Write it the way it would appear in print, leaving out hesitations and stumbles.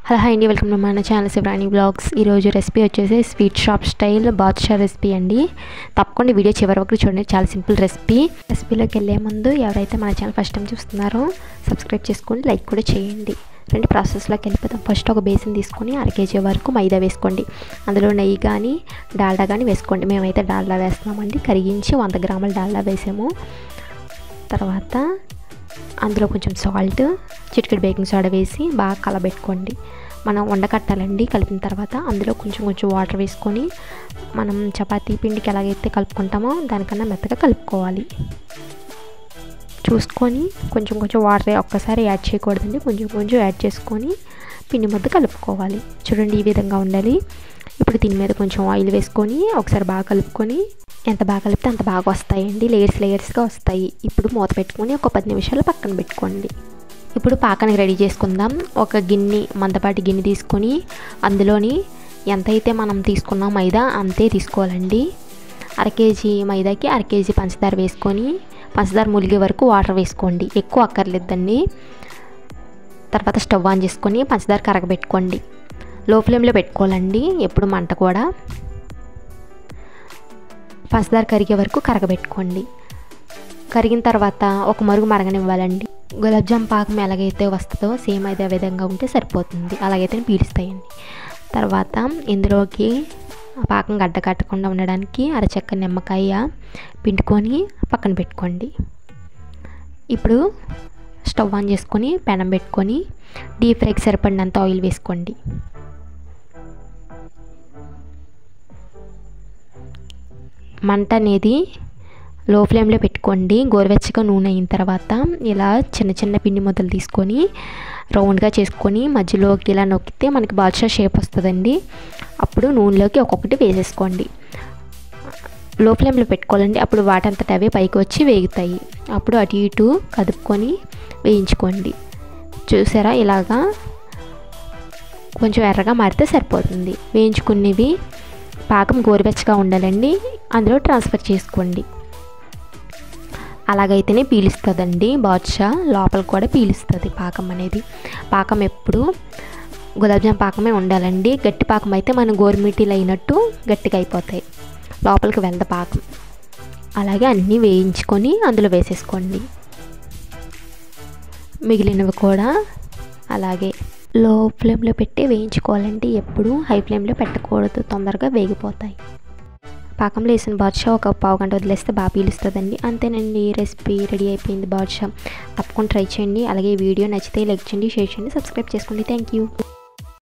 Hello hi అండి, welcome to మన channel Shivarani blogs. ఈరోజు రెసిపీ వచ్చేసి sweet shop style badusha recipe అండి. తప్పకుండా వీడియో చివరి వరకు చూడండి, చాలా సింపుల్ రెసిపీ. రెసిపీలోకి వెళ్ళే ముందు ఎవరైతే మన ఛానల్ ఫస్ట్ టైం చూస్తున్నారో సబ్స్క్రైబ్ చేసుకోండి, లైక్ కూడా చేయండి. రెండు ప్రాసెస్లోకి వెళ్ళిపోతాం. ఫస్ట్ ఒక బేసిన్ తీసుకొని 1/2 kg వరకు మైదా వేసుకోండి. అందులో నెయ్యి కానీ డాల్డా కానీ వేసుకోండి. మేమైతే డాల్డా వేస్తున్నామండి. కరిగించి 100 గ్రాముల డాల్డా వేసాము. తర్వాత అందులో కొంచెం సాల్ట్, చిటికెడు బేకింగ్ సోడా వేసి బాగా కలబెట్టుకోండి. మనం ఉండకట్టాలండి. కలిపిన తర్వాత అందులో కొంచెం వాటర్ వేసుకొని మనం చపాతీ పిండికి ఎలాగైతే కలుపుకుంటామో దానికన్నా మెత్తగా కలుపుకోవాలి. చూసుకొని కొంచెం వాటర్ ఒక్కసారి యాడ్ చేయకూడదండి, కొంచెం యాడ్ చేసుకొని పిండి ముద్ద కలుపుకోవాలి. చూడండి, ఈ విధంగా ఉండాలి. ఇప్పుడు దీని మీద కొంచెం ఆయిల్ వేసుకొని ఒకసారి బాగా కలుపుకొని, ఎంత బాగా కలిపితే అంత బాగా వస్తాయండి, లేయర్స్గా వస్తాయి. ఇప్పుడు మూత పెట్టుకొని ఒక 10 నిమిషాలు పక్కన పెట్టుకోండి. ఇప్పుడు పాకానికి రెడీ చేసుకుందాం. ఒక గిన్నె, మందపాటి గిన్నె తీసుకొని అందులోని ఎంతైతే మనం తీసుకున్నాం మైదా అంతే తీసుకోవాలండి. 1/2 kg మైదాకి 1/2 kg పంచదార వేసుకొని పంచదార ములిగే వరకు వాటర్ వేసుకోండి, ఎక్కువ అక్కర్లేదండి. తర్వాత స్టవ్ ఆన్ చేసుకొని పంచదార కరగబెట్టుకోండి. లో ఫ్లేమ్లో పెట్టుకోవాలండి ఎప్పుడు మంట కూడా. పంచదార కరిగే వరకు కరగబెట్టుకోండి. కరిగిన తర్వాత ఒక మరుగు మరగనివ్వాలండి. గులాబ్ జామ్ పాకం ఎలాగైతే వస్తుందో సేమ్ అదే విధంగా ఉంటే సరిపోతుంది, అలాగైతే పీలుస్తాయండి. తర్వాత ఇందులోకి పాకం గడ్డ కట్టకుండా ఉండడానికి అరచెక్క నిమ్మకాయ పిండుకొని పక్కన పెట్టుకోండి. ఇప్పుడు స్టవ్ ఆన్ చేసుకొని పెనం పెట్టుకొని డీప్ ఫ్రైకి సరిపడినంత ఆయిల్ వేసుకోండి. మంట అనేది లో ఫ్లేమ్లో పెట్టుకోండి. గోరువెచ్చగా నూనె అయిన తర్వాత ఇలా చిన్న పిండి ముద్దలు తీసుకొని రౌండ్గా చేసుకొని మధ్యలోకి ఇలా నొక్కితే మనకి బాదుషా షేప్ వస్తుందండి. అప్పుడు నూనెలోకి ఒక్కొక్కటి వేసేసుకోండి. లో ఫ్లేమ్లో పెట్టుకోవాలండి, అప్పుడు వాటంతట అవే పైకి వచ్చి వేగుతాయి. అప్పుడు అటు ఇటు కదుపుకొని వేయించుకోండి. చూసారా, ఇలాగా కొంచెం ఎర్రగా మారితే సరిపోతుంది. వేయించుకునేవి పాకం గోరువెచ్చగా ఉండాలండి, అందులో ట్రాన్స్ఫర్ చేసుకోండి. అలాగైతేనే పీలుస్తుందండి బాదుషా, లోపల కూడా పీలుస్తుంది పాకం అనేది. పాకం ఎప్పుడు గులాబ్ జామ్ పాకమే ఉండాలండి. గట్టి పాకం అయితే మనం గోరుమిటీలు అయినట్టు గట్టిగా అయిపోతాయి, లోపలికి వెళ్ద పాకం. అలాగే అన్నీ వేయించుకొని అందులో వేసేసుకోండి. మిగిలినవి కూడా అలాగే లో ఫ్లేమ్లో పెట్టి వేయించుకోవాలండి. ఎప్పుడు హై ఫ్లేమ్లో పెట్టకూడదు, తొందరగా వేగిపోతాయి. పాకంలో వేసిన బాదుషా ఒక పావు గంట వదిలేస్తే బాగా పీలుస్తుందండి. అంతేనండి, రెసిపీ రెడీ అయిపోయింది బాదుషా. తప్పకుండా ట్రై చేయండి. అలాగే వీడియో నచ్చితే లైక్ చేయండి, షేర్ చేయండి, సబ్స్క్రైబ్ చేసుకోండి. Thank you.